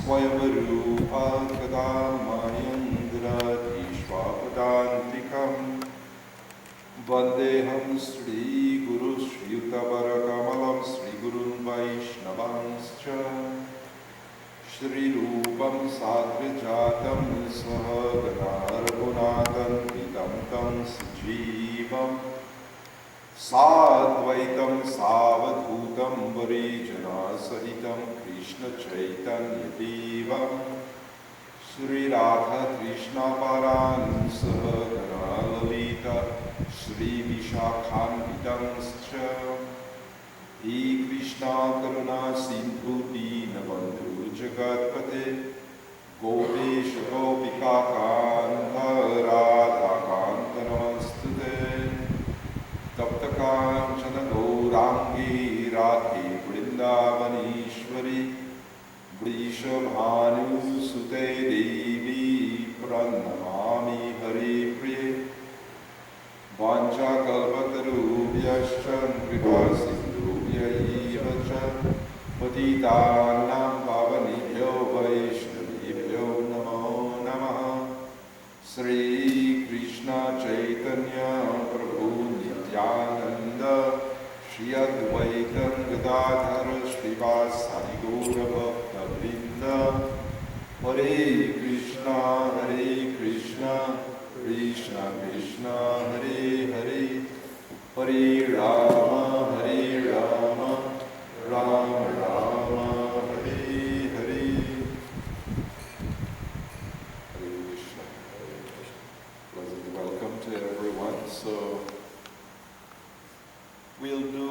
स्वयंरूपा कदा महेन्द्रधीष्वापदान्तिकम् वन्देऽहं श्रीगुरुश्रीयुतपरकमलं श्रीगुरुन् वैष्णवांश्च श्रीरूपं साग्रजातं सहगणा रघुनाथन्वितं तं सजीवम् साद्वैतं सावधूतं परिजनसहितं कृष्णचैतन्यदेवं श्रीराधाकृष्णपरान् सहगणा ललिता श्रीविशाखान्वितंश्च हे कृष्णा करुणा सिन्धु दीनबन्धु जगत्पते गोपेश गोपिकान्त राधाकान्त नमस्तुते तप्त कांचन गौरांगी राधे वृंदावनीश्वरी वृषभानुसुते देवी प्रणमामि हरिप्रिये वाञ्छाकल्पतरुभ्यश्च कृपासिन्धुभ्यैव च पतितानां पावनेभ्यो वैष्णवेभ्यो नमो नमः। श्रीकृष्ण चैतन्य प्रभु नित्यानंद श्री अद्वैत गदाधर श्रीवासादि गौरभक्तवृंद हरे Krishna Krishna Krishna Hare Hare Hare Ram Ram Ram Hare Hare. Welcome to everyone. So we'll do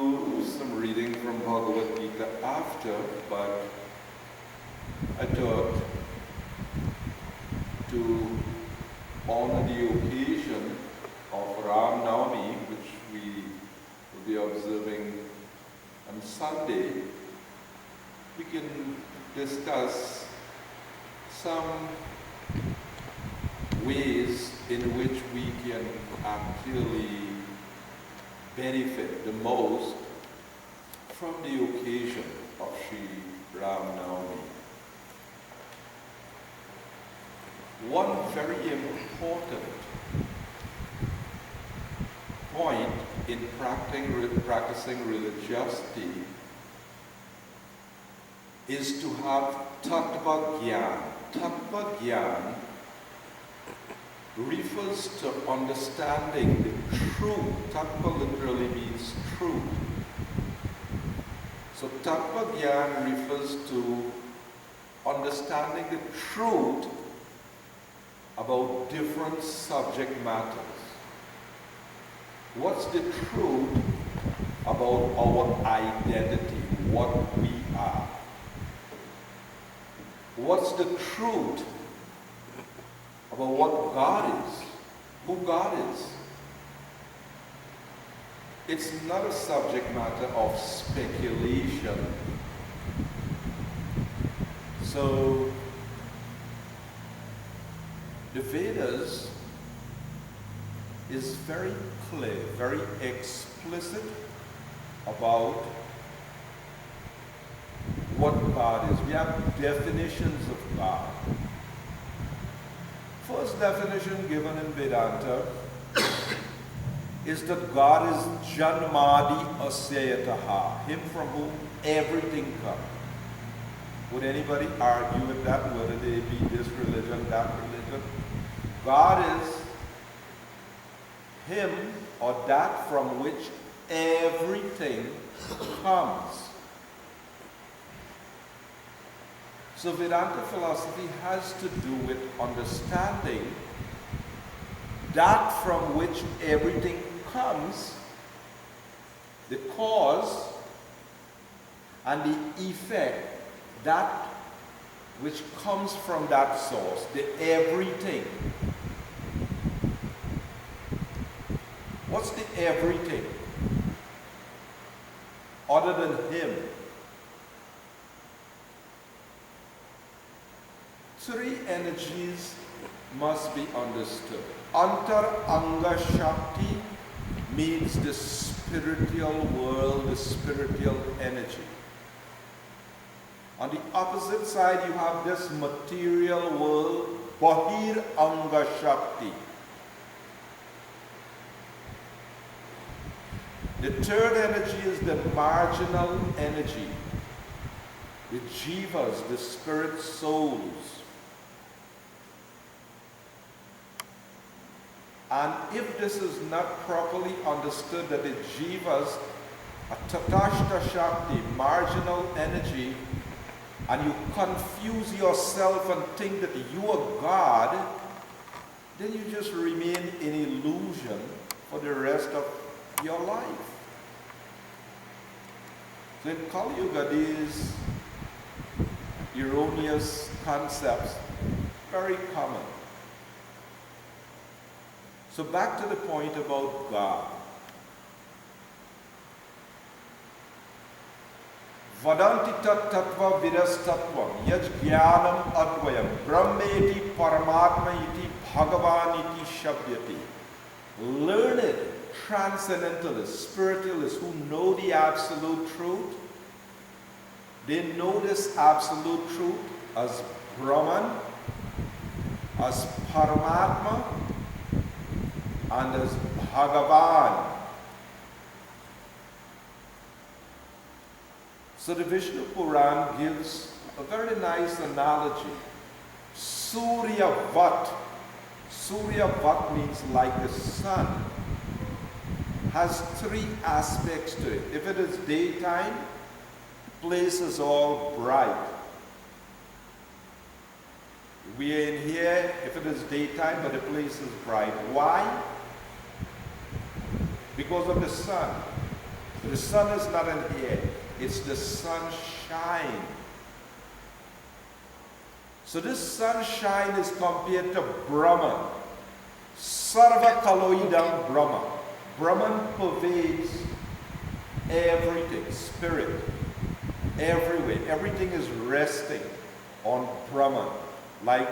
some reading from Bhagavad Gita after, but I thought to honor the occasion of Ram Navami, which we will be observing on Sunday, we can discuss some ways in which we can actually benefit the most from the occasion of Sri Ram Navami. One very important point in practicing religiosity is to have tattva gyan. Tattva gyan refers to understanding the truth. Tattva literally means truth. So tattva gyan refers to understanding the truth about different subject matters. What's the truth about our identity, what we are? What's the truth about what God is, who God is? It's not a subject matter of speculation. So, the Vedas is very clear, very explicit about what God is. We have definitions of God. First definition given in Vedanta is that God is Janmadi Asyayataha, Him from whom everything comes. Would anybody argue with that, whether they be this religion, that religion? God is Him or that from which everything comes. So Vedanta philosophy has to do with understanding that from which everything comes, the cause and the effect, that which comes from that source, the everything. What's the everything? Other than Him. Three energies must be understood. Antar Anga Shakti means the spiritual world, the spiritual energy. On the opposite side, you have this material world, Bahir Anga Shakti. The third energy is the marginal energy, the jivas, the spirit souls. And if this is not properly understood, that the jivas are tatashta shakti, marginal energy, and you confuse yourself and think that you are God, then you just remain in illusion for the rest of your life. So in Kali Yuga, these erroneous concepts very common. So back to the point about God. Vadanti tat tattva vidas tattvam yaj jnanam advayam brahmeti paramatma iti bhagavan iti shabdyati. Learned transcendentalists, spiritualists who know the absolute truth, they know this absolute truth as Brahman, as Paramatma, and as Bhagavan. So the Vishnu Puran gives a very nice analogy. Suryavat. Suryavat means like the sun. Has three aspects to it. If it is daytime, the place is all bright. We are in here, if it is daytime, but the place is bright. Why? Because of the sun. The sun is not in here. It's the sunshine. So this sunshine is compared to Brahman. Sarva Kaloidam Brahma. Brahman pervades everything, spirit, everywhere. Everything is resting on Brahman. Like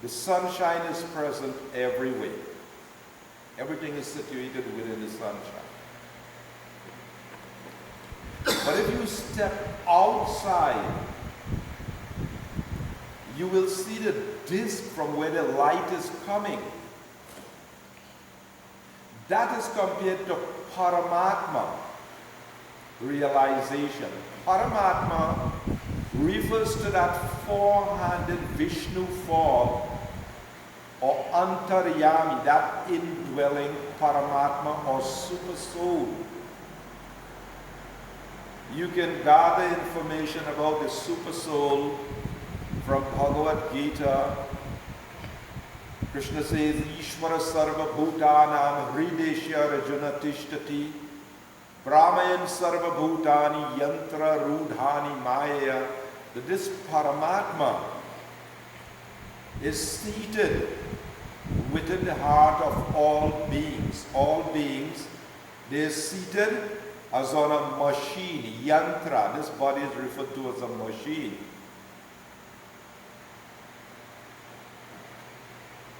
the sunshine is present everywhere. Everything is situated within the sunshine. But if you step outside, you will see the disk from where the light is coming. That is compared to Paramatma realization. Paramatma refers to that four-handed Vishnu form, or Antaryami, that indwelling Paramatma or super soul. You can gather information about the super soul from Bhagavad Gita. Krishna says, Ishvara sarva bhutanam hrideshya rajuna tishtati brahmayan sarva bhutani yantra rudhani maya. That this Paramatma is seated within the heart of all beings. All beings, they are seated as on a machine, yantra. This body is referred to as a machine.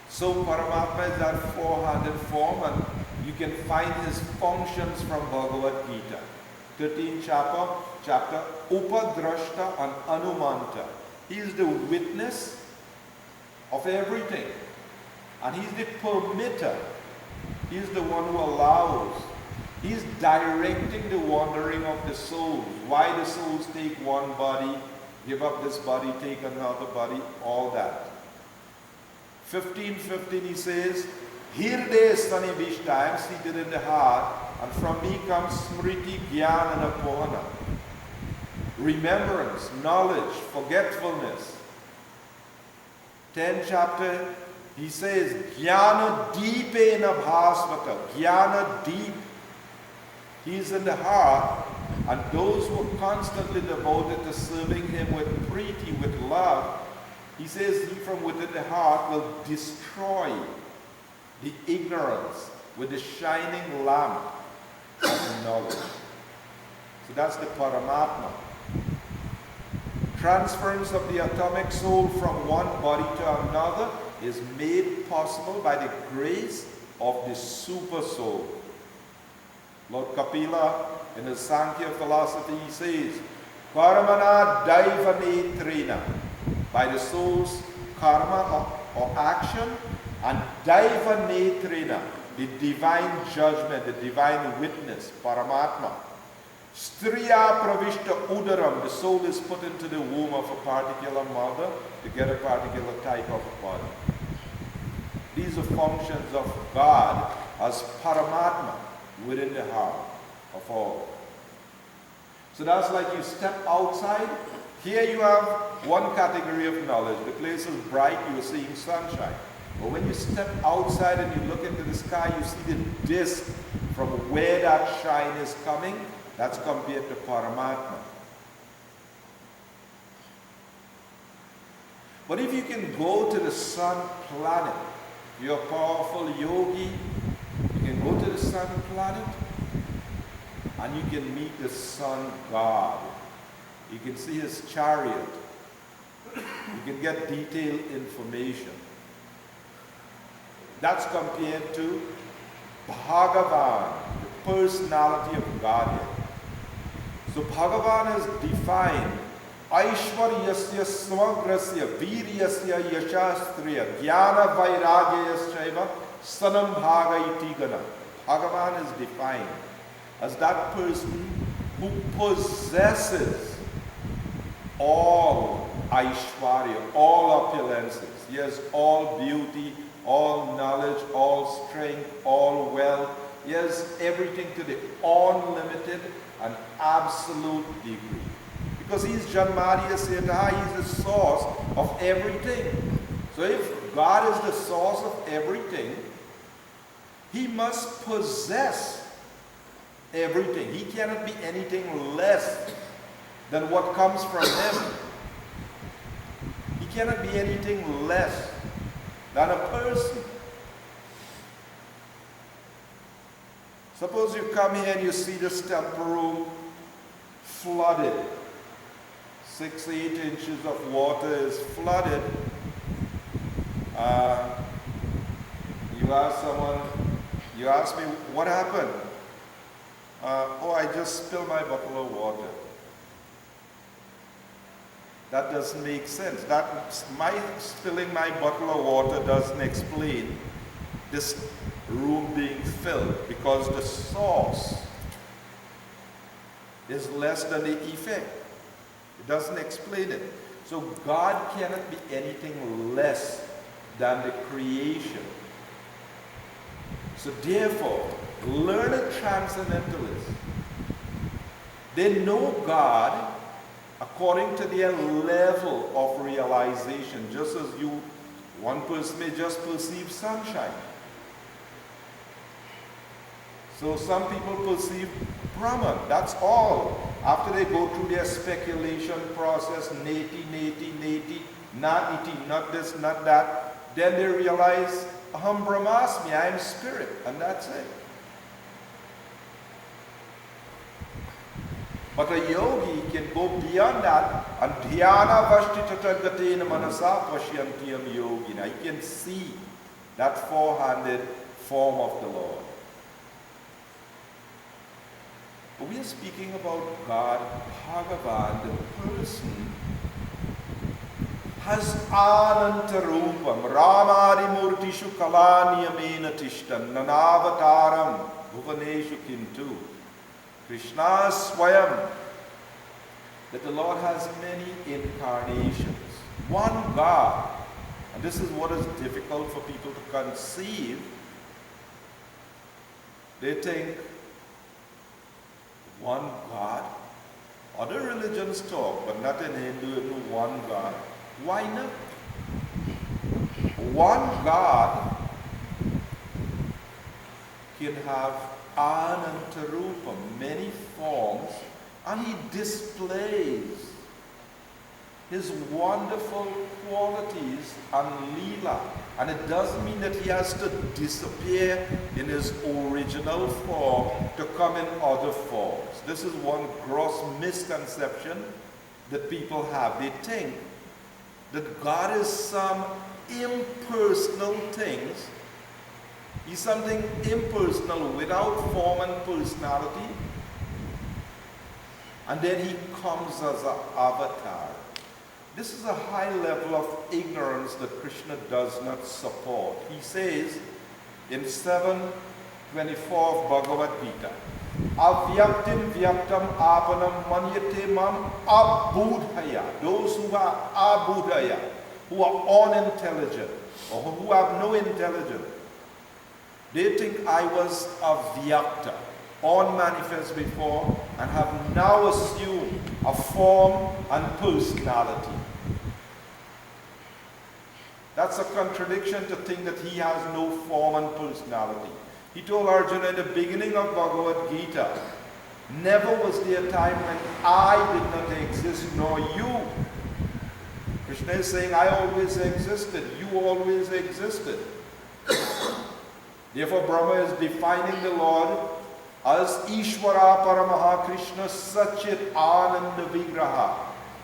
So Paramatma is that four-handed form, and you can find his functions from Bhagavad Gita. 13th chapter, Upadrashta and Anumanta. He is the witness of everything. And he's the permitter. He's the one who allows. He's directing the wandering of the souls. Why the souls take one body, give up this body, take another body, all that. 15:15 he says, Hirde Stanibishta, I am seated in the heart, and from me comes Smriti, Gyan, and Apohana. Remembrance, knowledge, forgetfulness. 10th chapter, he says, Jnana Deepena Bhasvata, Jnana Deep. He is in the heart, and those who are constantly devoted to serving him with preeti, with love, he says he from within the heart will destroy the ignorance with the shining lamp of knowledge. So that's the Paramatma. Transference of the atomic soul from one body to another is made possible by the grace of the super soul. Lord Kapila, in his Sankhya philosophy, he says, Karmana daivanetrina, by the soul's karma or action, and daivanetrina, the divine judgment, the divine witness, Paramatma. Striya pravishta udaram, the soul is put into the womb of a particular mother to get a particular type of body. These are functions of God as Paramatma within the heart of all. So that's like you step outside. Here you have one category of knowledge. The place is bright, you are seeing sunshine. But when you step outside and you look into the sky, you see the disk from where that shine is coming. That's compared to Paramatma. But if you can go to the sun planet, you're a powerful yogi, you can go to the sun planet and you can meet the sun god. You can see his chariot. You can get detailed information. That's compared to Bhagavan, the personality of Godhead. So Bhagavan is defined Aishwaryasya Samagrasya Viryasya Yashastriya Jnana Vairagyayasya Sanam Bhaga iti Gana. Bhagavan is defined as that person who possesses all Aishwarya, all opulences. He has all beauty, all knowledge, all strength, all wealth. He has everything to the unlimited and absolute degree. Because he's Janmadiya Setaha, he's the source of everything. So if God is the source of everything, he must possess everything. He cannot be anything less than what comes from him. He cannot be anything less than a person. Suppose you come here and you see this temple room flooded. 6-8 inches of water is flooded. You ask me, what happened? Oh, I just spilled my bottle of water. That doesn't make sense. My spilling my bottle of water doesn't explain this room being filled, because the source is less than the effect. It doesn't explain it. So God cannot be anything less than the creation. So therefore, learned transcendentalists, they know God according to their level of realization, just as one person may just perceive sunshine. So some people perceive Brahman, that's all. After they go through their speculation process, neti, not iti, not this, not that, then they realize, aham brahmasmi, I am spirit, and that's it. But a yogi can go beyond that, and dhyana vashtitagatena manasa pashyantiyam yogina. He can see that four-handed form of the Lord. But we are speaking about God, Bhagavan, the person, has anantarupam, ramadi-murtishu kalaniyamena tishtan, nanavataram, bhuvaneshu kintu. Krishna Swayam, that the Lord has many incarnations. One God. And this is what is difficult for people to conceive. They think, one God? Other religions talk, but not in Hinduism, one God. Why not? One God can have anantarupam, many forms, and he displays his wonderful qualities and leela. And it doesn't mean that he has to disappear in his original form to come in other forms. This is one gross misconception that people have. They think that God is some impersonal things. He's something impersonal without form and personality. And then he comes as an avatar. This is a high level of ignorance that Krishna does not support. He says in 7:24 of Bhagavad Gita, Avyaktim vyaktam apanam manyate mam abudhaya. Those who are abudhaya, who are unintelligent, or who have no intelligence, they think I was avyakta, unmanifest before, and have now assumed a form and personality. That's a contradiction to think that he has no form and personality. He told Arjuna in the beginning of Bhagavad Gita, never was there a time when I did not exist, nor you. Krishna is saying, I always existed, you always existed. Therefore, Brahma is defining the Lord as Ishvara Paramaha Krishna Satchit Ananda Vigraha.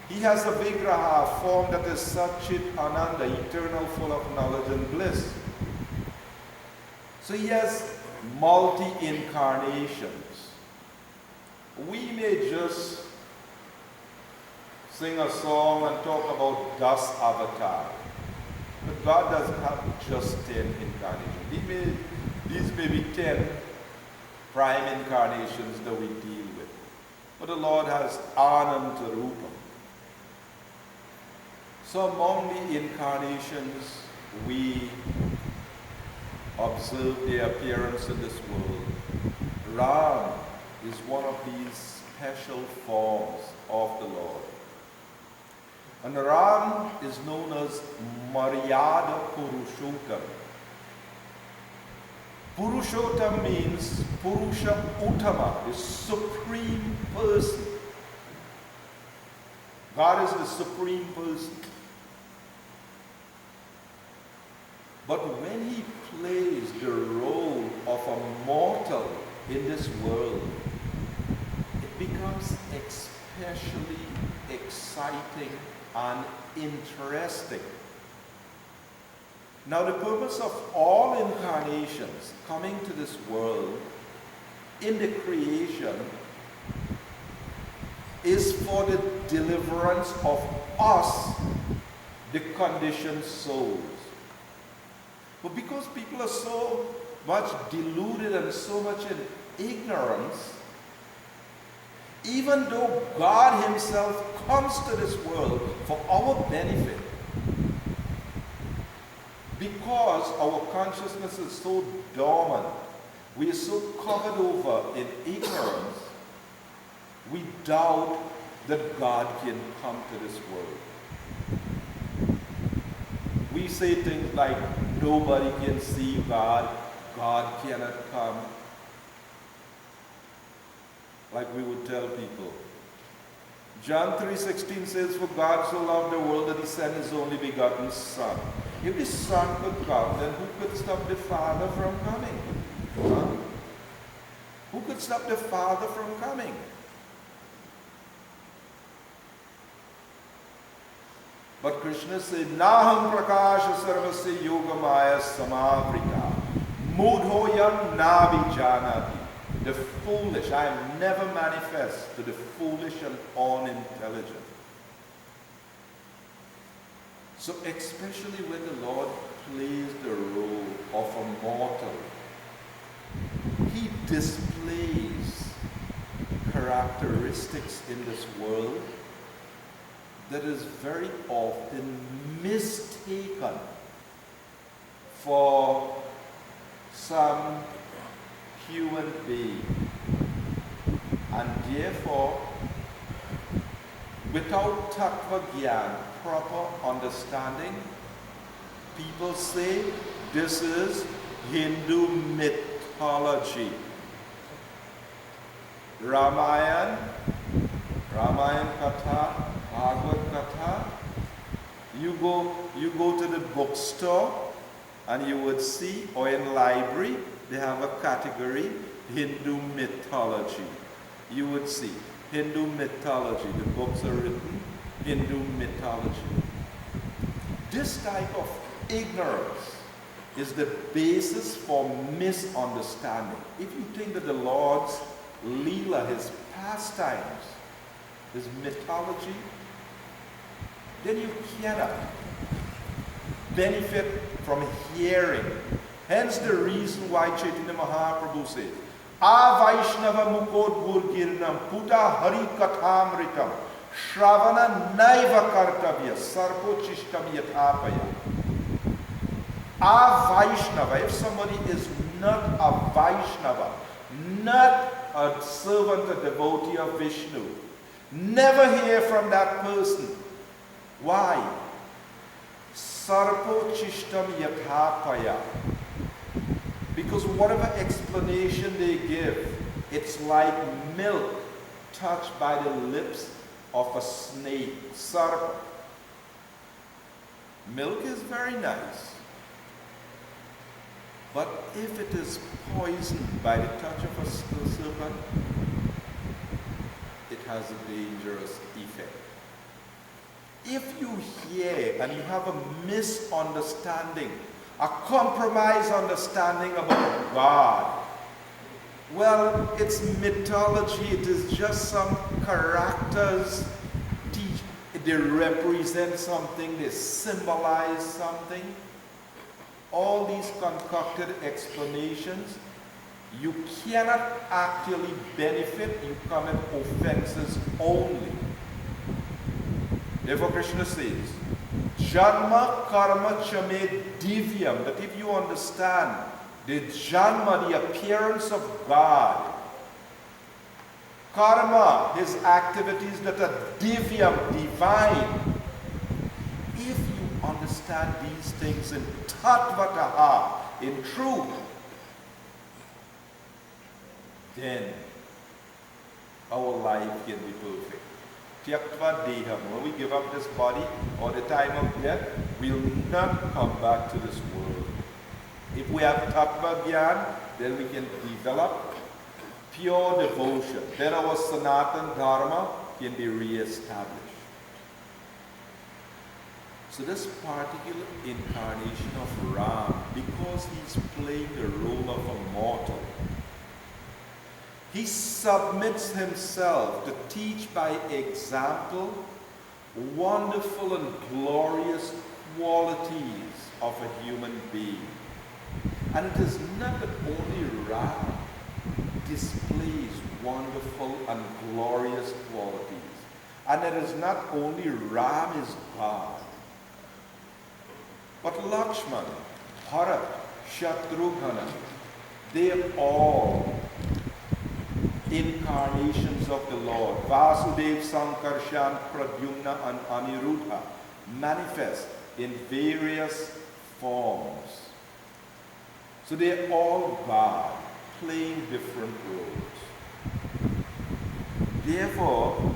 He has a Vigraha, a form that is Satchit Ananda, eternal, full of knowledge and bliss. So he has multi-incarnations. We may just sing a song and talk about Das Avatar. But God doesn't have just 10 incarnations. These may be 10 prime incarnations that we deal with. But the Lord has Ananta Rupa. So among the incarnations we observe their appearance in this world, Ram is one of these special forms of the Lord. And Ram is known as Maryada Purushottam. Purushottam means Purusha Uttama, the supreme person. God is the supreme person. But when he plays the role of a mortal in this world, it becomes especially exciting and interesting. Now, the purpose of all incarnations coming to this world in the creation is for the deliverance of us, the conditioned souls. But because people are so much deluded and so much in ignorance, even though God himself comes to this world for our benefit, because our consciousness is so dormant, we are so covered over in ignorance, we doubt that God can come to this world. We say things like, nobody can see God, God cannot come. Like we would tell people. John 3:16 says, for God so loved the world that he sent his only begotten Son. If the Son could come, then who could stop the Father from coming? Huh? Who could stop the Father from coming? But Krishna said, Naham prakasha sarvasya yogamaya samavrita mudhoyam navijanati. The foolish, I am never manifest to the foolish and unintelligent. So especially when the Lord plays the role of a mortal, he displays characteristics in this world that is very often mistaken for some human being. And therefore, without tattva gyan, proper understanding, people say this is Hindu mythology. Ramayana Katha, Bhagavad Katha, you go to the bookstore and you would see, or in library, they have a category, Hindu mythology. You would see Hindu mythology. The books are written Hindu mythology. This type of ignorance is the basis for misunderstanding. If you think that the Lord's Leela, his pastimes, is mythology, then you cannot benefit from hearing. Hence the reason why Chaitanya Mahaprabhu says, A Vaishnava Mukod Gurgirnam Puta Hari Kathamritam Shravana Naiva Kartavya Sarpo Chishtam Yathapaya. A Vaishnava, if somebody is not a Vaishnava, not a servant, a devotee of Vishnu, never hear from that person. Why? Sarpo Chishtam Yathapaya. Because whatever explanation they give, it's like milk touched by the lips of a snake. Sarpa. Milk is very nice. But if it is poisoned by the touch of a serpent, it has a dangerous effect. If you hear and you have a misunderstanding, a compromised understanding about God, well, it's mythology, it is just some characters, they represent something, they symbolize something. All these concocted explanations, you cannot actually benefit, you commit offenses only. Therefore Krishna says, Janma karma chame divyam, that if you understand the Janma, the appearance of God, karma, his activities that are divyam, divine, if you understand these things in tattvataha, in truth, then our life can be perfect. Tyaktva deham, when we give up this body or the time of death, we will not come back to this world. If we have tattva gyan, then we can develop pure devotion. Then our Sanatan Dharma can be re-established. So this particular incarnation of Ram, because he's playing the role of a mortal, he submits himself to teach by example wonderful and glorious qualities of a human being. And it is not that only Ram displays wonderful and glorious qualities. And it is not only Ram is God, but Lakshman, Bharat, Shatrugna, they are all incarnations of the Lord. Vasudev, Sankarshan, Pradyumna, and Aniruddha manifest in various forms. So they are all God, playing different roles. Therefore,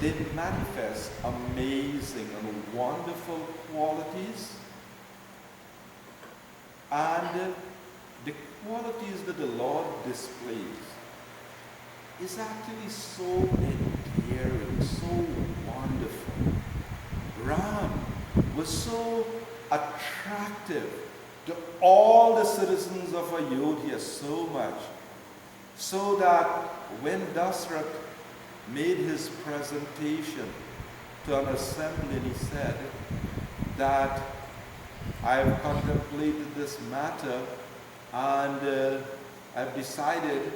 they manifest amazing and wonderful qualities, and the qualities that the Lord displays is actually so endearing, so wonderful. Ram was so attractive to all the citizens of Ayodhya so much, so that when Dasrath made his presentation to an assembly, he said that I have contemplated this matter and I've decided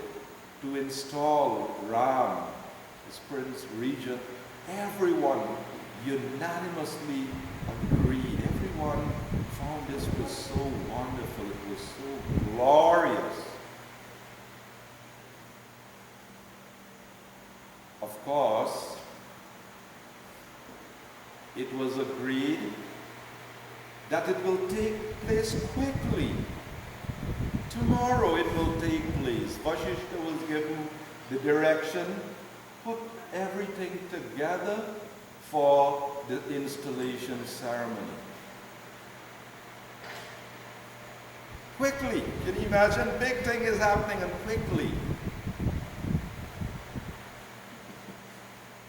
to install Ram as Prince Regent. Everyone unanimously agreed. Everyone found this was so wonderful. It was so glorious. Of course, it was agreed that it will take place quickly. Tomorrow it will take place. Vashishta was given the direction, put everything together for the installation ceremony. Quickly, can you imagine? Big thing is happening and quickly.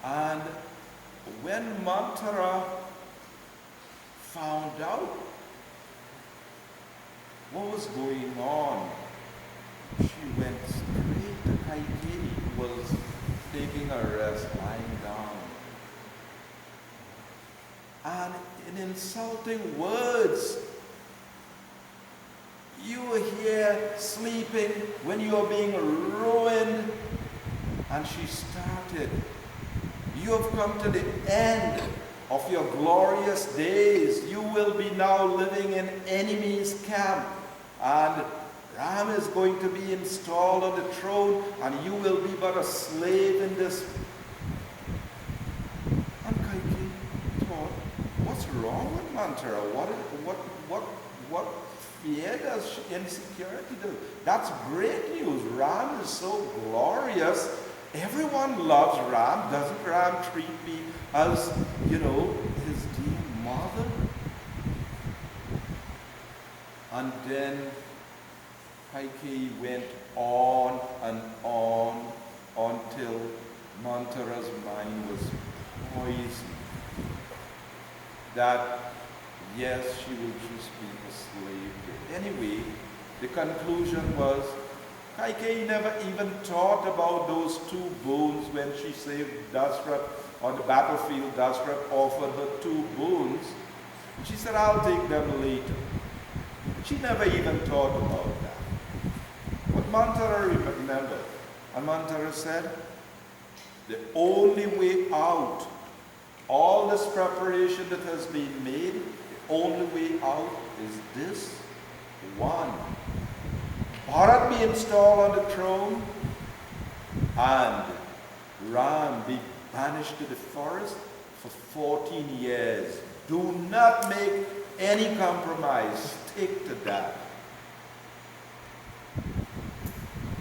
And when Manthara found out what was going on, she went straight to Kaikeyi, who was taking a rest, lying down. insulting words. You were here sleeping when you were being ruined. And she started. You have come to the end of your glorious days. You will be now living in enemy's camp. And Ram is going to be installed on the throne, and you will be but a slave in this. And Kaikeyi thought, what's wrong with Manthara? What fear does insecurity do? That's great news. Ram is so glorious. Everyone loves Ram. Doesn't Ram treat me as, his dear mother? And then Kaikeyi went on and on until Manthara's mind was poisoned. That, yes, she will just be a slave. Anyway, the conclusion was, Kaikeyi never even thought about those two boons when she saved Dasrath on the battlefield. Dasrath offered her two boons. She said, I'll take them later. She never even thought about that. But Manthara remembered. And Manthara said, the only way out, all this preparation that has been made, the only way out is this one. Bharat be installed on the throne, and Ram be banished to the forest for 14 years. Do not make any compromise. Stick to that.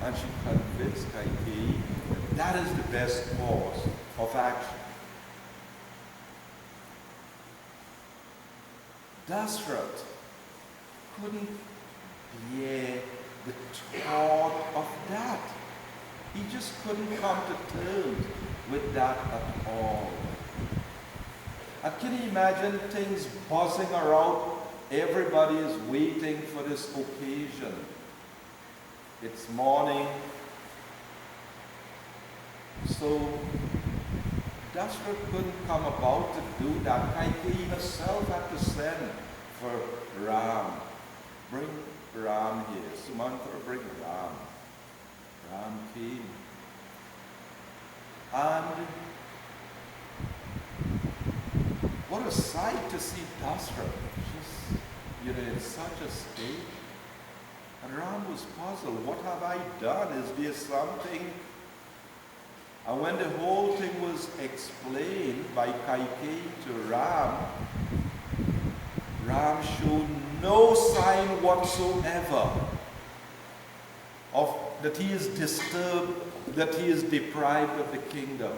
And she convinced Kaikeyi that is the best course of action. Dasrath couldn't bear the thought of that. He just couldn't come to terms with that at all. And can you imagine things buzzing around? Everybody is waiting for this occasion. It's morning. So Dasrath couldn't come about to do that. Kaikeyi herself had to send for Ram. Bring Ram here. Sumantra, bring Ram. Ram came. And what a sight to see Dasrath just, in such a state. And Ram was puzzled. What have I done? Is there something? And when the whole thing was explained by Kaikeyi to Ram, Ram showed no sign whatsoever of that he is disturbed, that he is deprived of the kingdom.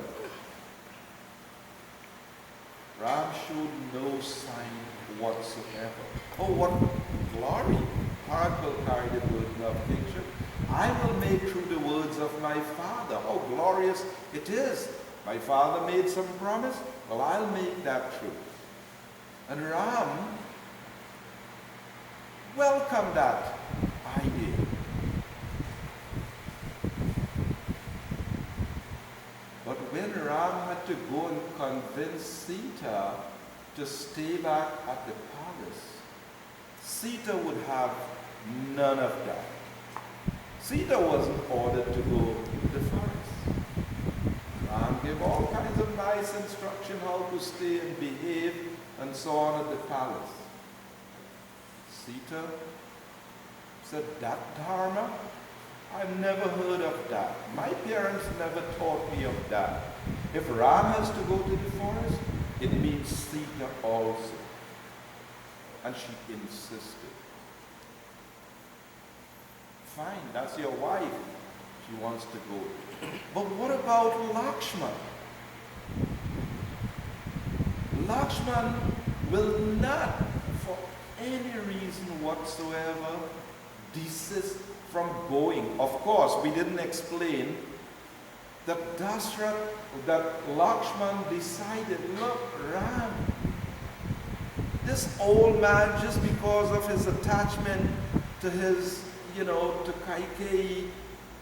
Ram showed no sign whatsoever. Oh, what glory! Heart will carry the burden of kingship. I will make true the words of my father. Oh, glorious it is. My father made some promise. Well, I'll make that true. And Ram welcomed that idea. But when Ram had to go and convince Sita to stay back at the palace, Sita would have none of that. Sita wasn't ordered to go to the forest. Ram gave all kinds of nice instruction how to stay and behave and so on at the palace. Sita said, that dharma? I've never heard of that. My parents never taught me of that. If Ram has to go to the forest, it means Sita also. And she insisted. Fine, that's your wife. She wants to go. But what about Lakshman? Lakshman will not, for any reason whatsoever, desist from going. Of course, we didn't explain that Lakshman decided, look, Ram, this old man, just because of his attachment to his, to Kaikeyi,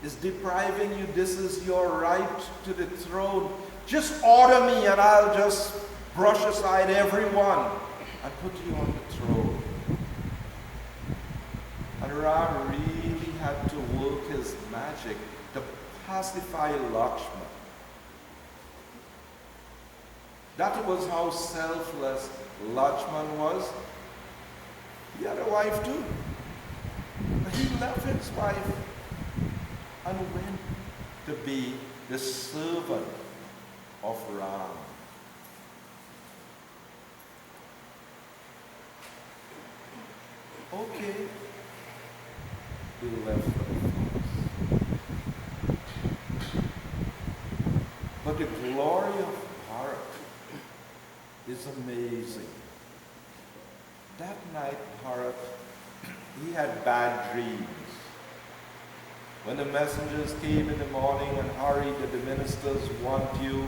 is depriving you. This is your right to the throne. Just order me and I'll just brush aside everyone. and put you on the throne. And Ram really had to work his magic to pacify Lakshman. That was how selfless Lakshman was. He had a wife too. But he left his wife and went to be the servant of Ram. Okay, he left for the forest. But the glory of Bharat is amazing. That night, Bharat, he had bad dreams. When the messengers came in the morning and hurried that the ministers want you,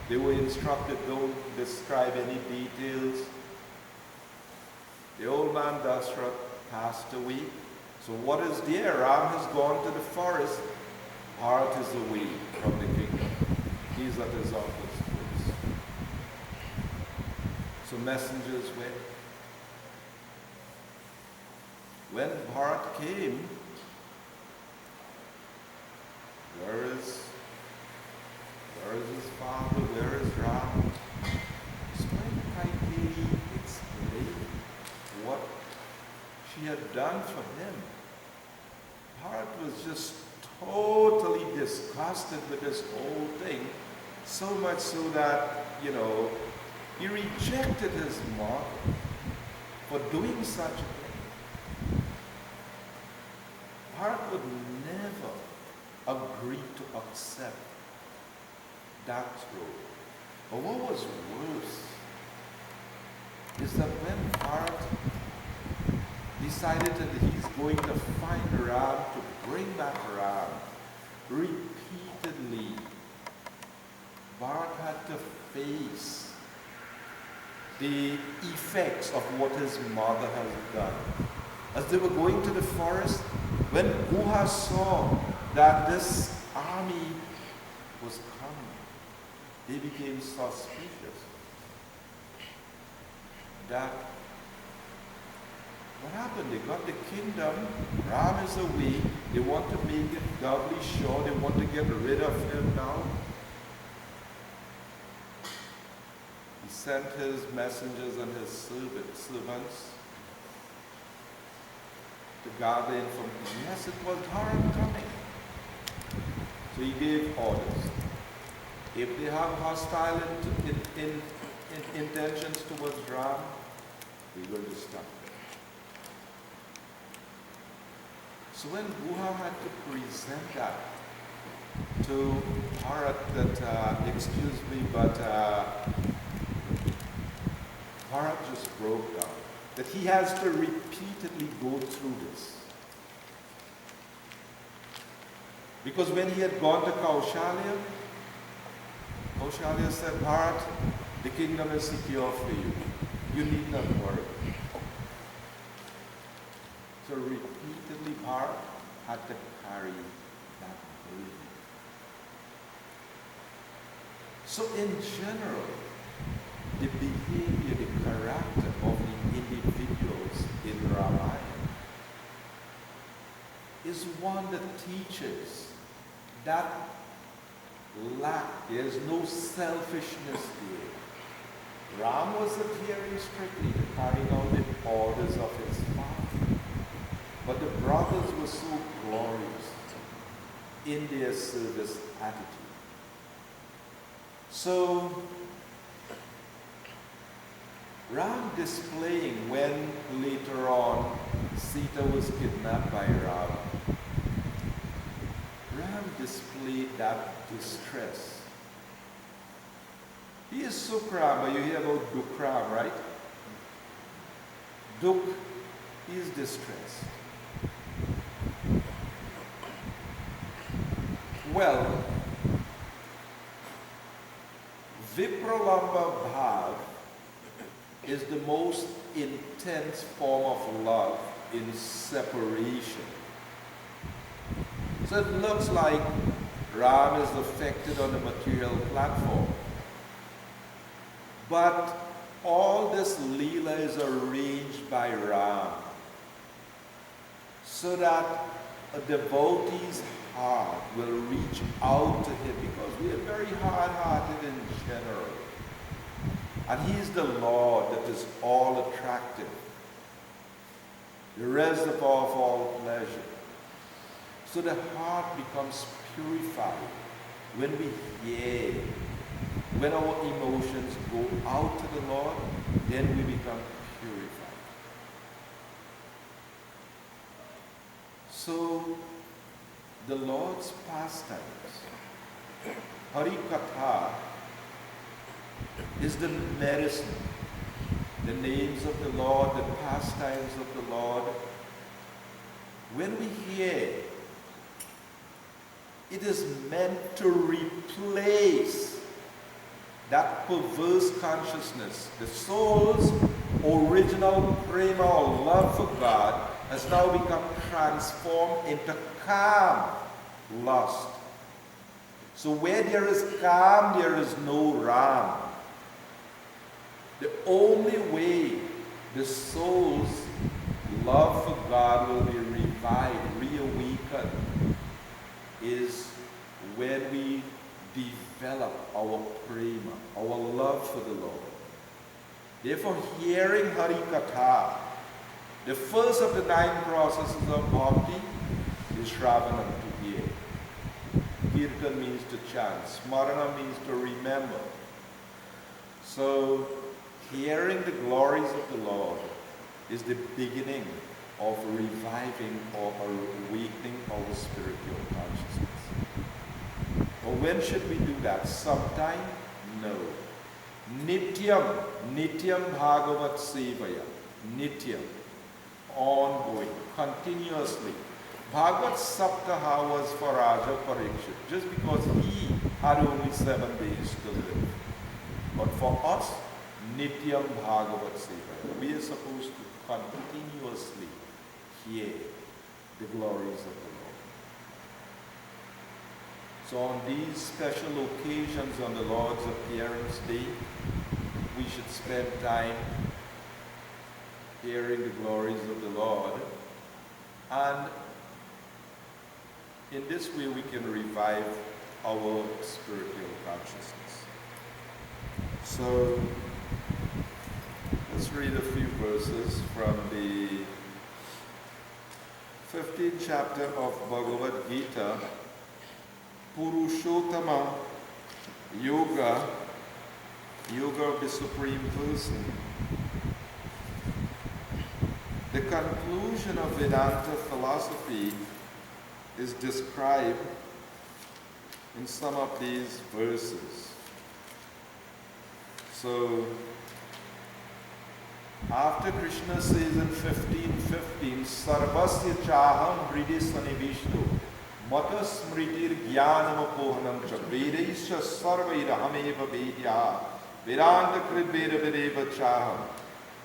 they were instructed, don't describe any details. The old man Dashrath passed away. So what is there? Ram has gone to the forest. Bharat is away from the kingdom. He's at his uncle's place. So messengers went. When Bharat came, where is his father? Where is Ram? So when Kaikeyi explained what she had done for him, Bharat was just totally disgusted with this whole thing, so much so that, he rejected his mother for doing such a thing. Bharat would never agree to accept that role. But what was worse is that when Bharat decided that he's going to find Ram, to bring back Ram, repeatedly, Bharat had to face the effects of what his mother has done. As they were going to the forest, when Guha saw that this army was coming, they became suspicious. That what happened? They got the kingdom, Ram is away, they want to make it doubly sure, they want to get rid of him now. He sent his messengers and his servants to gather information. Yes, it was Bharat coming. So he gave orders. If they have hostile intentions towards Ram, we will stop them. So when Guha had to present that to Bharat that, excuse me, but Bharat just broke down. That he has to repeatedly go through this. Because when he had gone to Kaushalya, Kaushalya said, Bharat, the kingdom is secure for you. You need not worry. So repeatedly Bharat had to carry that burden. So in general, the behavior, the character of the individuals in Ramayana is one that teaches that there is no selfishness there. Ram was adhering strictly to carrying out the orders of his father. But the brothers were so glorious in their service attitude. So, Ram displaying when later on Sita was kidnapped by Ram, Ram displayed that distress. He is Sukram, but you hear about Dukram, right? Duk is distressed. Well, Vipralamba Bhav is the most intense form of love in separation. So it looks like Ram is affected on the material platform. But all this Leela is arranged by Ram so that a devotee's heart will reach out to him, because we are very hard-hearted in general. And he is the Lord that is all attractive, the reservoir of all pleasure. So the heart becomes purified when we hear. When our emotions go out to the Lord, then we become purified. So the Lord's pastimes, Hari Katha, is the medicine, the names of the Lord, the pastimes of the Lord. When we hear, it is meant to replace that perverse consciousness. The soul's original prema or love for God has now become transformed into calm lust. So where there is calm, there is no Ram. The only way the soul's love for God will be revived, reawakened, is when we develop our prema, our love for the Lord. Therefore, hearing Hari Katha, the first of the 9 processes of bhakti, is Shravanam, to hear. Kirtan means to chant. Smarana means to remember. So, hearing the glories of the Lord is the beginning of reviving or awakening our spiritual consciousness. But when should we do that? Sometime? No. Nityam, Nityam Bhagavat Sevaya. Nityam. Ongoing, continuously. Bhagavat Saptaha was for Raja Parikshit, just because he had only 7 days to live. But for us, Nityam Bhagavat Sevaya. We are supposed to continuously hear the glories of the Lord. So on these special occasions on the Lord's appearance day, we should spend time hearing the glories of the Lord, and in this way we can revive our spiritual consciousness. So let's read a few verses from the 15th chapter of Bhagavad Gita, Purushottama Yoga, Yoga of the Supreme Person. The conclusion of Vedanta philosophy is described in some of these verses. So, after Krishna says in 15:15, Sarvasya chaham hridi sanivishto mata smritir jnanam apohanam cha vedaisya sarvairahameva vedya vedanta krit veda vedeva chaham.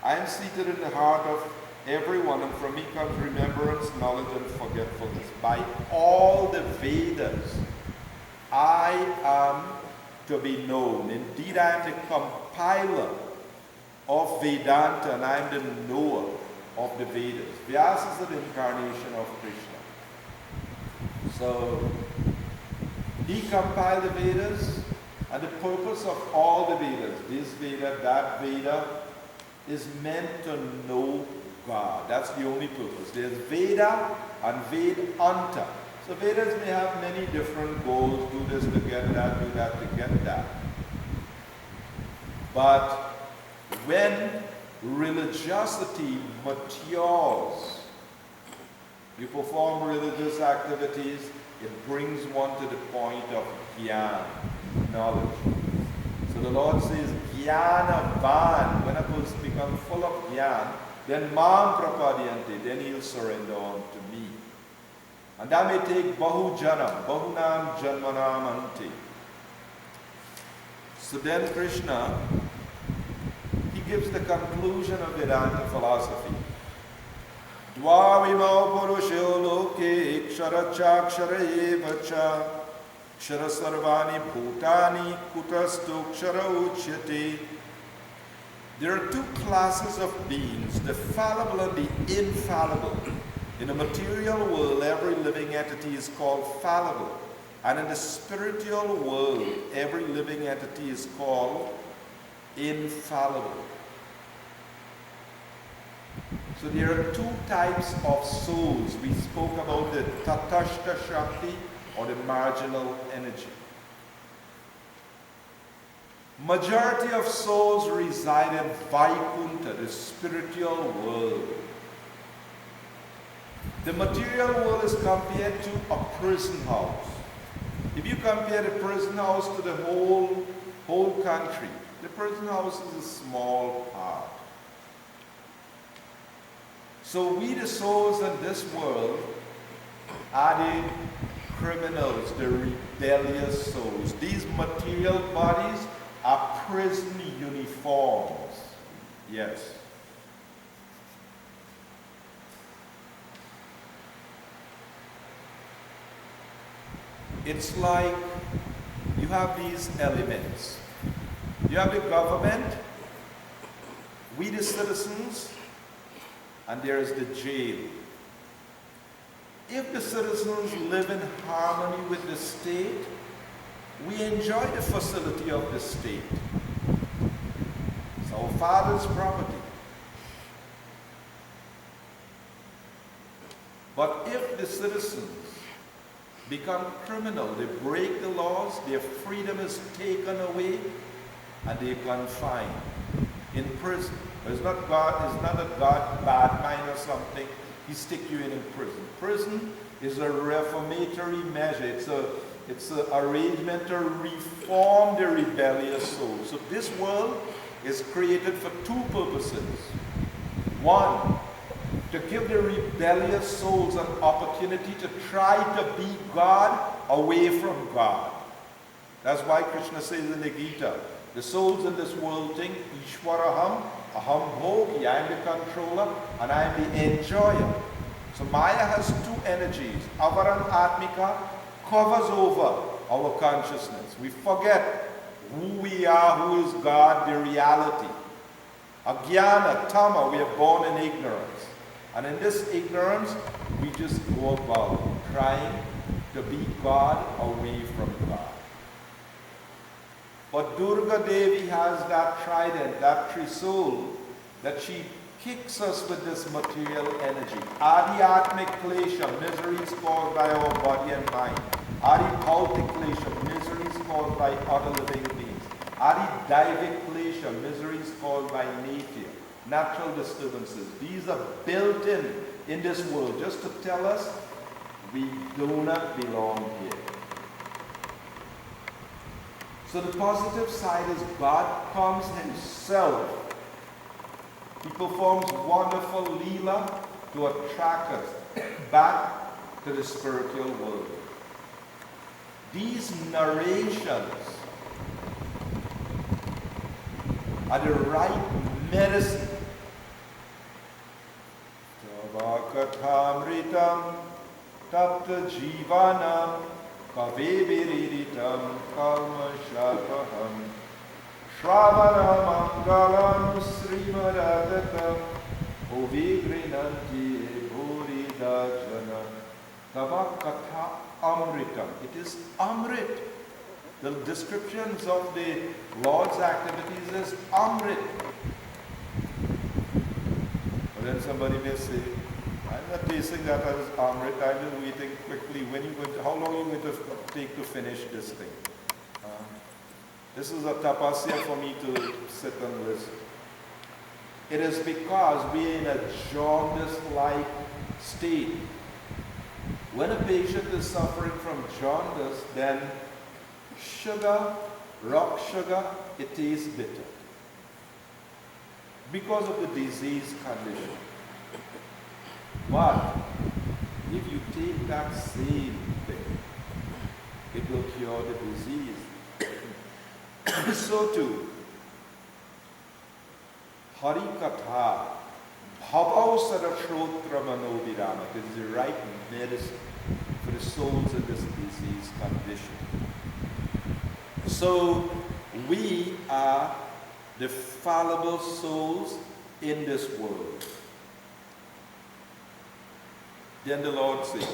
I am seated in the heart of everyone, and from me comes remembrance, knowledge, and forgetfulness. By all the Vedas, I am to be known. Indeed, I am the compiler of Vedanta, and I am the knower of the Vedas. Vyasa is an incarnation of Krishna. So, he compiled the Vedas, and the purpose of all the Vedas, this Veda, that Veda, is meant to know God. That's the only purpose. There's Veda and Vedanta. So Vedas may have many different goals, do this to get that, do that to get that. But when religiosity matures, you perform religious activities, it brings one to the point of jnana, knowledge. So the Lord says, jnana van, when a person becomes full of jnana, then mam prapadyanti, then he'll surrender on to me. And that may take bahu janam, bahunam janmanam anti. So then Krishna, he gives the conclusion of Vedanta philosophy. Dvavimau purusho loke ikshara eva cha kshara sarvani bhutani kutastu kshara uchyate There are two classes of beings, the fallible and the infallible. In the material world, every living entity is called fallible. And in the spiritual world, every living entity is called infallible. So there are two types of souls. We spoke about the Tatashta Shakti or the marginal energy. Majority of souls reside in Vaikuntha, the spiritual world. The material world is compared to a prison house. If you compare the prison house to the whole country, the prison house is a small part. So we, the souls in this world, are the criminals, the rebellious souls. These material bodies are prison uniforms. Yes. It's like you have these elements. You have the government, we the citizens, and there is the jail. If the citizens live in harmony with the state, we enjoy the facility of the state. It's our father's property. But if the citizens become criminal, they break the laws, their freedom is taken away, and they are confined in prison. It's not a God bad mind or something. He stick you in prison. Prison is a reformatory measure. It's an arrangement to reform the rebellious soul. So this world is created for two purposes. One, to give the rebellious souls an opportunity to try to be God away from God. That's why Krishna says in the Gita, the souls in this world think, Ishwaraham, Aham Bhogi, I am the controller and I am the enjoyer. So Maya has two energies. Avaran Atmika covers over our consciousness. We forget who we are, who is God, the reality. Agyana, Tama, we are born in ignorance. And in this ignorance, we just go about trying to be God away from God. But Durga Devi has that trident, that Trisul, that she kicks us with this material energy. Adhyatmic klesha, miseries caused by our body and mind. Adibhautik klesha, miseries caused by other living beings. Adidaivic klesha, miseries caused by nature, natural disturbances. These are built in this world just to tell us we do not belong here. So the positive side is God comes himself. He performs wonderful leela to attract us back to the spiritual world. These narrations are the right medicine. Tavakathamritam tapta jivanam kavebiriritam kalma shapaham Shravana mangalam srimadadatam ovigrinanti bhuridajana Tavakatha amritam. It is amrit. The descriptions of the Lord's activities is amrit. But then somebody may say, I'm not tasting that as amrit, I'm just waiting quickly. How long are you going to take to finish this thing? This is a tapasya for me to sit and listen. It is because we are in a jaundice-like state. When a patient is suffering from jaundice, then sugar, rock sugar, it tastes bitter because of the disease condition. But if you take that same thing, it will cure the disease. So too, Hari Katha, Bhavav Sarashrotra Manovirama, it is the right medicine for the souls in this disease condition. So we are the fallible souls in this world. Then the Lord says,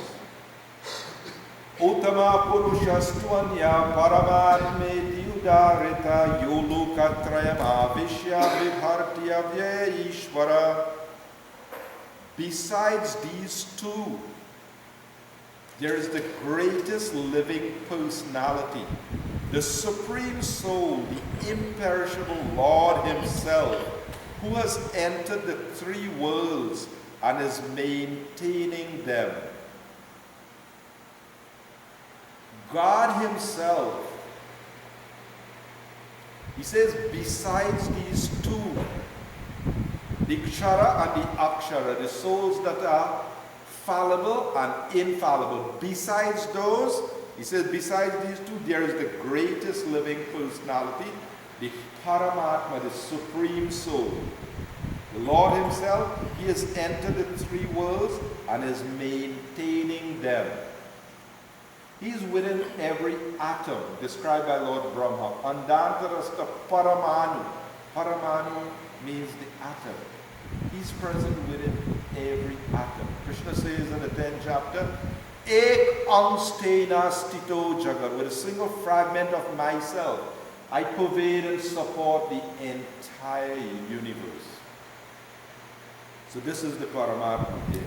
Uttama Purushastvanya Paramatmeti Udarita Yolukatrayama Vishya Vibhartya Vyeshvara. Besides these two, there is the greatest living personality, the Supreme Soul, the imperishable Lord Himself, who has entered the three worlds and is maintaining them. God Himself, He says, besides these two, the Kshara and the Akshara, the souls that are fallible and infallible. Besides those, He says, besides these two, there is the greatest living personality, the Paramatma, the Supreme Soul. The Lord Himself, He has entered the three worlds and is maintaining them. He is within every atom, described by Lord Brahma. Andantarasta Paramanu. Paramanu means the atom. He's present within every atom. Krishna says in the 10th chapter, Ek angstena stito jagat. With a single fragment of myself, I pervade and support the entire universe. So this is the Paramatma here.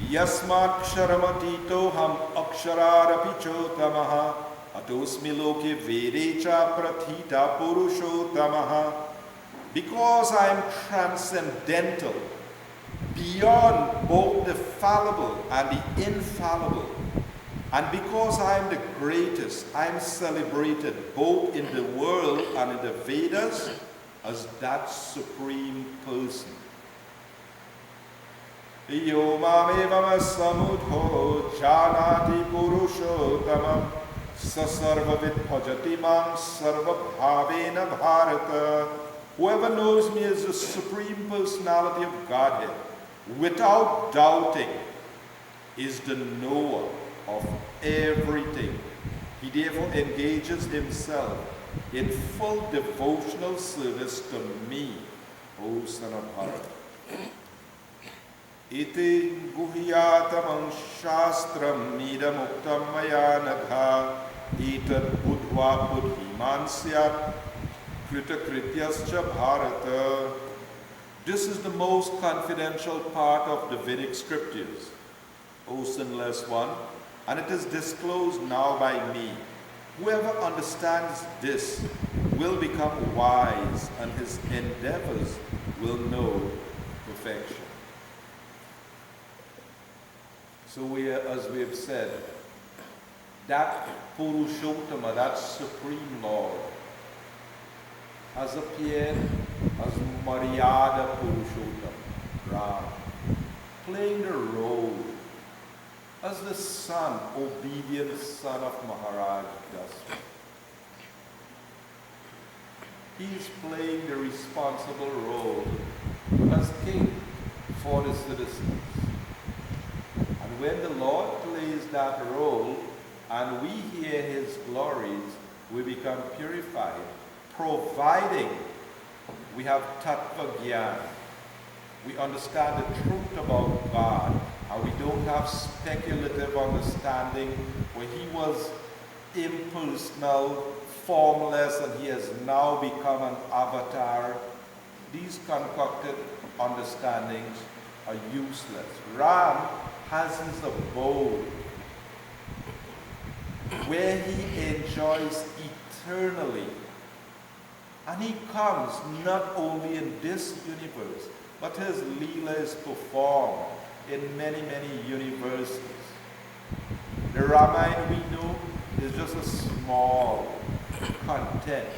Yasmat ksaramatito ham aksharapi chotamaha atosmi loke vedecha prathita purushotamaha. Because I am transcendental, beyond both the fallible and the infallible, and because I am the greatest, I am celebrated both in the world and in the Vedas as that supreme person. Yo mamevama samudho janati purushottamam sasarvavit bhajati mam sarvabhavena bharata. Whoever knows me as the supreme personality of Godhead, without doubting, is the knower of everything. He therefore engages himself in full devotional service to me, O son of Bharata. Iti guhyatamam shastram nidamuktam maya nagha etat buddhva buddhiman syat kritakrityascha bharata. This is the most confidential part of the Vedic scriptures, O sinless one, and it is disclosed now by me. Whoever understands this will become wise, and his endeavors will know perfection. So as we have said, that Purushottama, that Supreme Lord, has appeared as Maryada Purushottam, Ram, playing the role as the son, obedient son of Maharaj Dasra. He is playing the responsible role as king for the citizens. And when the Lord plays that role and we hear His glories, we become purified, providing we have tattva gyan. We understand the truth about God, and we don't have speculative understanding where He was impersonal, formless, and He has now become an avatar. These concocted understandings are useless. Ram has his abode where He enjoys eternally. And He comes not only in this universe, but His Leela is performed in many, many universes. The Ramayana we know is just a small content.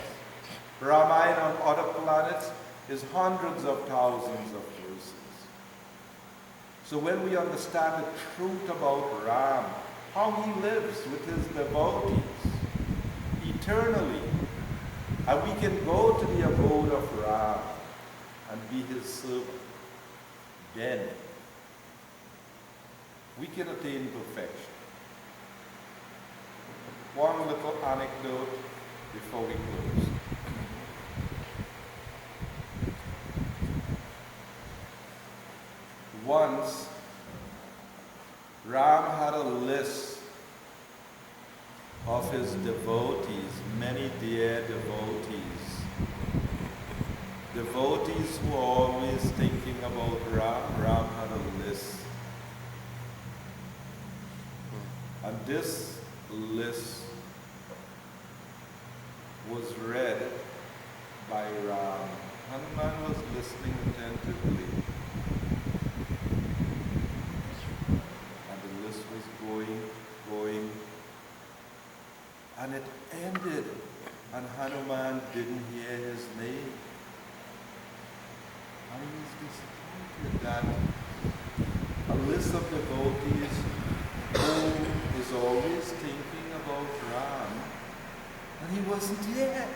Ramayana on other planets is hundreds of thousands of verses. So when we understand the truth about Ram, how he lives with his devotees eternally, and we can go to the abode of Ram and be his servant, then we can attain perfection. One little anecdote before we close. Once, Ram had a list of his devotees, many dear devotees. Devotees who were always thinking about Ram. Ram had a list. And this list was read by Ram. Hanuman was listening attentively. And the list was going. And it ended. And Hanuman didn't hear his name. And he was disappointed that a list of devotees who is always thinking about Ram, and he wasn't here.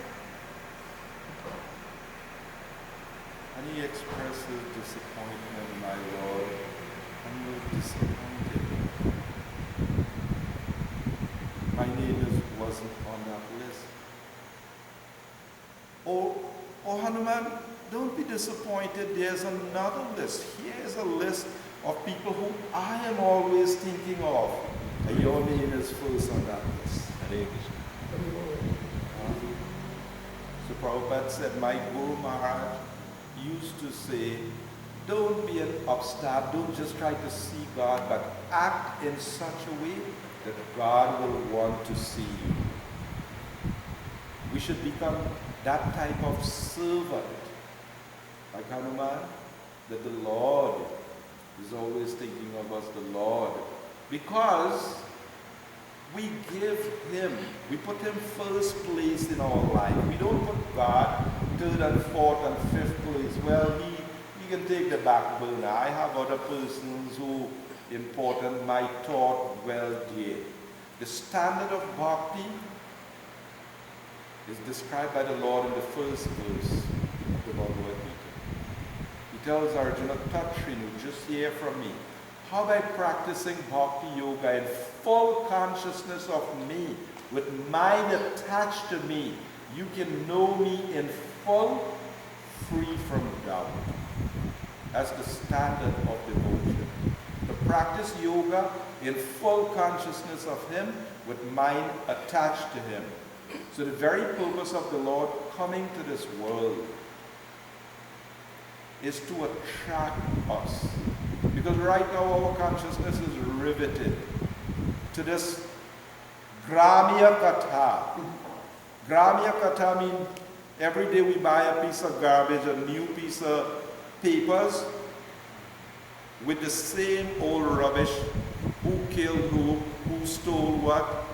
And he expressed his disappointment, my Lord, and he was disappointed. My name wasn't on that list. Oh, Hanuman, don't be disappointed. There's another list. Here's a list of people who I am always thinking of. And your name is first on that list. So Prabhupada said, my Guru Maharaj used to say, don't be an upstart, don't just try to see God, but act in such a way that God will want to see you. We should become that type of servant, like Hanuman, that the Lord is always thinking of us, the Lord, because we give Him, we put Him first place in our life. We don't put God third and fourth and fifth place. Well, He can take the back burner. I have other persons who important, my thought well there. The standard of bhakti is described by the Lord in the first verse of the Bhagavad Gita. He tells Arjuna, Tatrinu, just hear from me. How by practicing bhakti yoga in full consciousness of me, with mind attached to me, you can know me in full, free from doubt. That's the standard of devotion. To practice yoga in full consciousness of Him, with mind attached to Him. So the very purpose of the Lord coming to this world is to attract us. Because right now our consciousness is riveted to this Gramya Katha. Gramya Katha means every day we buy a piece of garbage, a new piece of papers with the same old rubbish. Who killed who stole what?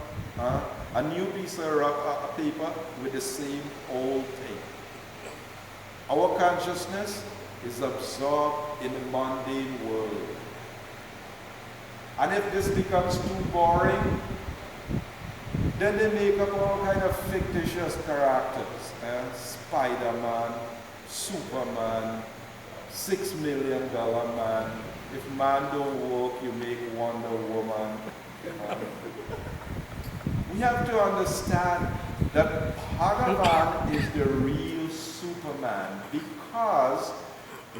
A new piece of paper with the same old thing. Our consciousness is absorbed in the mundane world. And if this becomes too boring, then they make up all kind of fictitious characters. Spider-Man, Superman, $6 million man. If man don't work, you make Wonder Woman. We have to understand that Bhagavan is the real Superman, because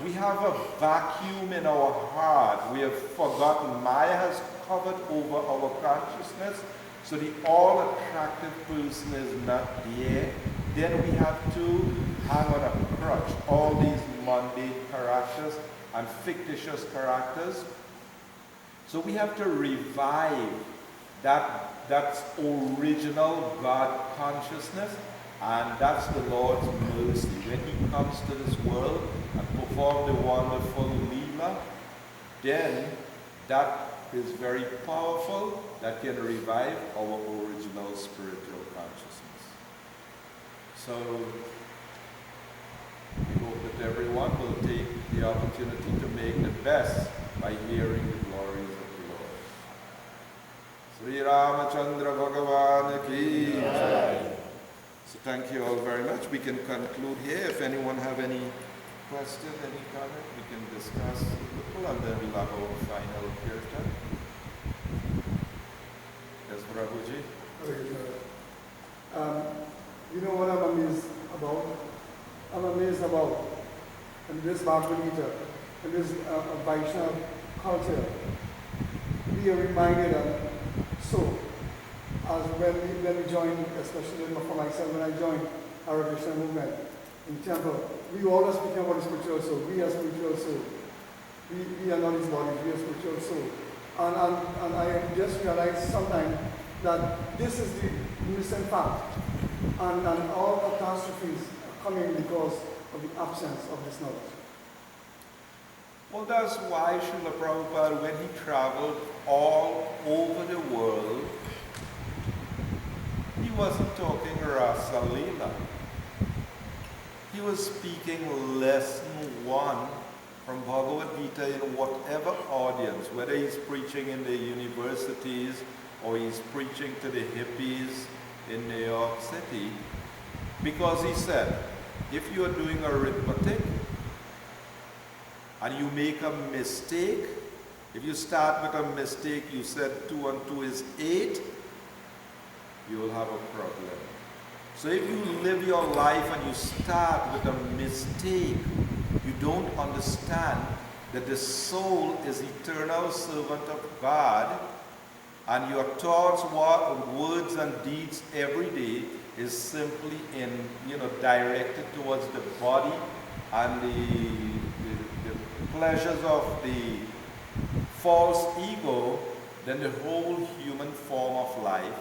we have a vacuum in our heart. We have forgotten. Maya has covered over our consciousness, so the all-attractive person is not there. Then we have to hang on a crutch, all these mundane characters and fictitious characters. So we have to revive that's original God consciousness, and that's the Lord's mercy. When He comes to this world and performs the wonderful Leela, then that is very powerful, that can revive our original spiritual consciousness. So we hope that everyone will take the opportunity to make the best by hearing the glories of the Lord. Sri Ramachandra Bhagavan ki jai. So thank you all very much. We can conclude here. If anyone have any question, any comment, we can discuss a little, and then we'll have our final kirtan. Yes, Prabhuji. You this Bhagavad Gita, in this Vaishnava culture, we are reminded of, so, as when we joined, especially for myself, when I joined our Krishna movement in temple, we always speak about the spiritual soul. We are spiritual soul. We are not his bodies, we are spiritual soul. And I just realized sometimes that this is the missing fact. And all catastrophes are coming because of the absence of this knowledge. Well, that's why Srila Prabhupada, when he traveled all over the world, he wasn't talking Rasa Leela. He was speaking lesson 1 from Bhagavad Gita in whatever audience, whether he's preaching in the universities or he's preaching to the hippies in New York City, because he said, if you are doing arithmetic and you make a mistake, if you start with a mistake, you said 2 and 2 is 8, you will have a problem. So if you live your life and you start with a mistake, you don't understand that the soul is eternal servant of God, and your thoughts, words and deeds every day is simply directed towards the body and the pleasures of the false ego, then the whole human form of life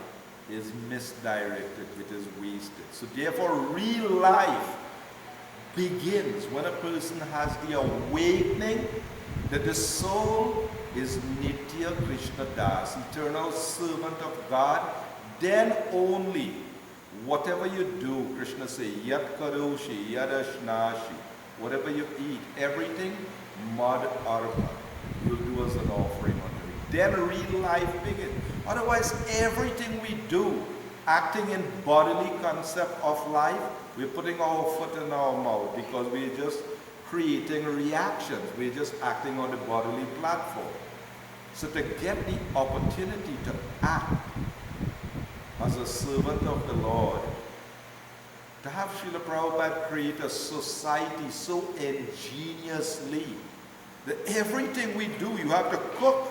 is misdirected, it is wasted. So therefore, real life begins when a person has the awakening that the soul is Nitya Krishna Das, eternal servant of God. Then only whatever you do, Krishna says, Yat Karoshi, Yad Ashnashi, whatever you eat, everything, Mad Arpa, you'll do as an offering unto me. Then real life begins. Otherwise, everything we do, acting in bodily concept of life, we're putting our foot in our mouth because we're just creating reactions. We're just acting on the bodily platform. So to get the opportunity to act as a servant of the Lord, to have Srila Prabhupada create a society so ingeniously that everything we do, you have to cook.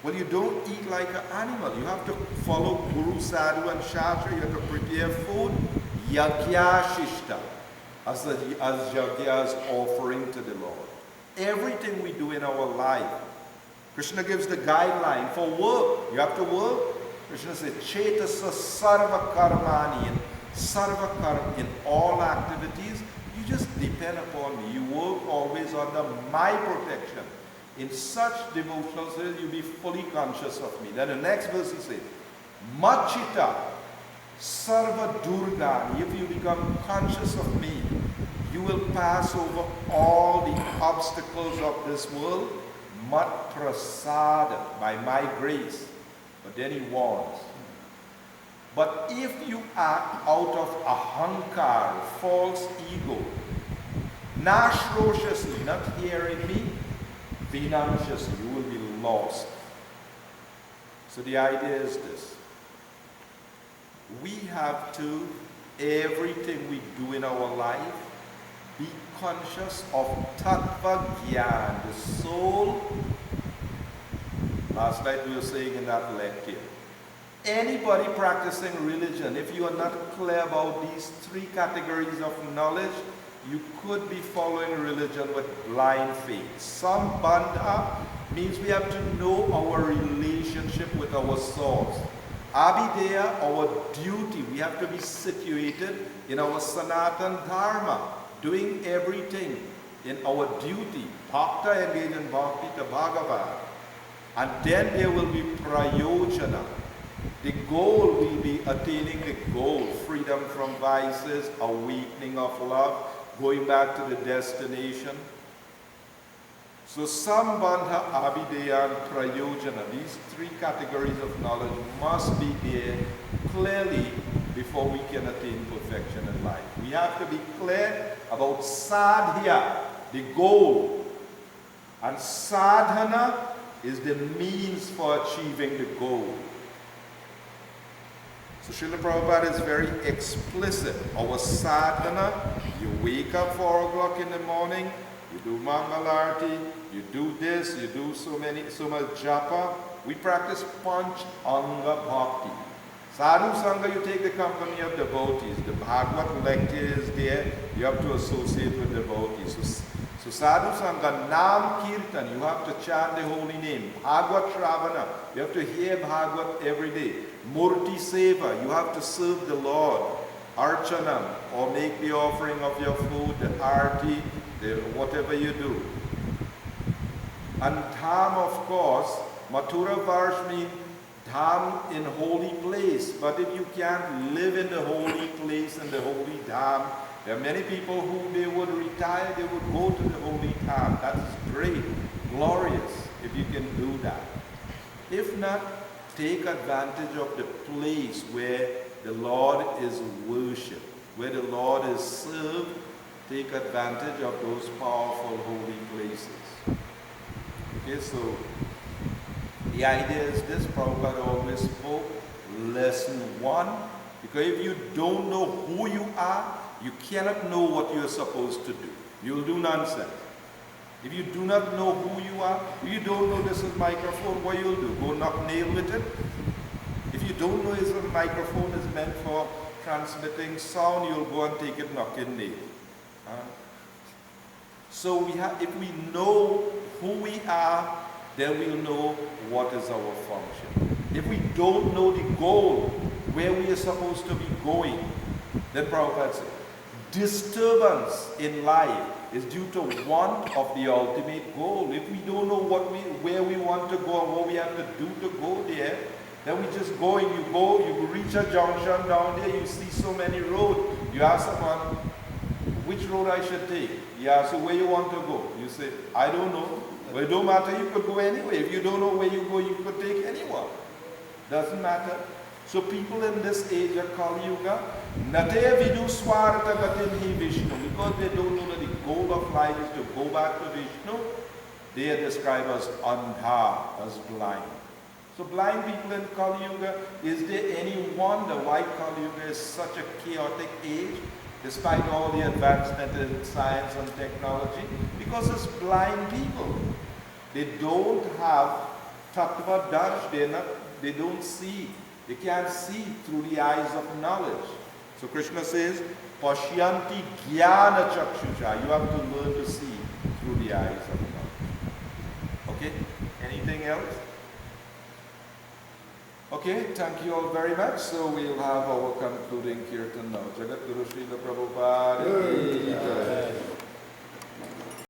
Well, you don't eat like an animal. You have to follow Guru, Sadhu and Shastra. You have to prepare food. Yagya Shishta, as Yagya's offering to the Lord. Everything we do in our life, Krishna gives the guideline for work. You have to work. Krishna says, Chetasa Sarva Karmani, in all activities, you just depend upon me. You work always under my protection. In such devotional service, you'll be fully conscious of me. Then the next verse he says, Machita Sarva Durgani. If you become conscious of me, you will pass over all the obstacles of this world. Mat Prasada, by my grace. But then he warns, but if you act out of ahankar, false ego, nashroshyasli, not hearing me, vinamshyasli, you will be lost. So the idea is this. We have to, everything we do in our life, be conscious of tattva gyan, the soul. Last night we were saying in that lecture, anybody practicing religion, if you are not clear about these 3 categories of knowledge, you could be following religion with blind faith. Sambandha means we have to know our relationship with our source. Abhideya, our duty. We have to be situated in our Sanatan Dharma, doing everything in our duty. Bhakta engaged in Bhakti to Bhagavan. And then there will be prayojana. The goal will be attaining the goal, freedom from vices, awakening of love, going back to the destination. So Sambandha, Abhideya, and Prayojana, these 3 categories of knowledge must be there clearly before we can attain perfection in life. We have to be clear about sadhya, the goal. And sadhana is the means for achieving the goal. So Srila Prabhupada is very explicit. Our sadhana, you wake up 4 o'clock in the morning, you do Mangalarti, you do this, you do so much japa. We practice Panch Anga Bhakti. Sadhu Sangha, you take the company of devotees. The Bhagavad lecture is there, you have to associate with devotees. So Sadhu Sangha, Nam Kirtan, you have to chant the holy name. Bhagavad Shravana, you have to hear Bhagavad every day. Murti Seva, you have to serve the Lord. Archana, or make the offering of your food, the arti, whatever you do. And Dham, of course, Mathura Varsh means Dham in holy place. But if you can't live in the holy place, in the holy Dham, there are many people who they would retire, they would go to the holy Dham. That is great, glorious, if you can do that. If not, take advantage of the place where the Lord is worshipped, where the Lord is served. Take advantage of those powerful holy places. Okay, so the idea is this. Prabhupada always spoke, lesson 1, because if you don't know who you are, you cannot know what you're supposed to do. You'll do nonsense. If you do not know who you are, if you don't know this is microphone, what you'll do? Go knock nail with it? If you don't know this microphone is meant for transmitting sound, you'll go and take it knocking nail. So if we know who we are, then we'll know what is our function. If we don't know the goal, where we are supposed to be going, then Prabhupada said, disturbance in life is due to want of the ultimate goal. If we don't know where we want to go and what we have to do to go there, then we just go and you reach a junction down there, you see so many roads. You ask someone, which road I should take? You ask you where you want to go. You say, I don't know. Well, it don't matter, you could go anywhere. If you don't know where you go, you could take anyone. Doesn't matter. So people in this age of Kali Yuga, nate vidu swarta gatin hi Vishnu, because they don't know that the goal of life is to go back to Vishnu, they are described as andha, as blind. So blind people in Kali Yuga, is there any wonder why Kali Yuga is such a chaotic age, despite all the advancement in science and technology? Because it's blind people. They don't have tattva darsh, they don't see. They can't see through the eyes of knowledge. So Krishna says, Pashyanti jnana chakshusha. You have to learn to see through the eyes of knowledge. Okay? Anything else? Okay, thank you all very much. So we'll have our concluding kirtan now. Jagat Guru Srila Prabhupada.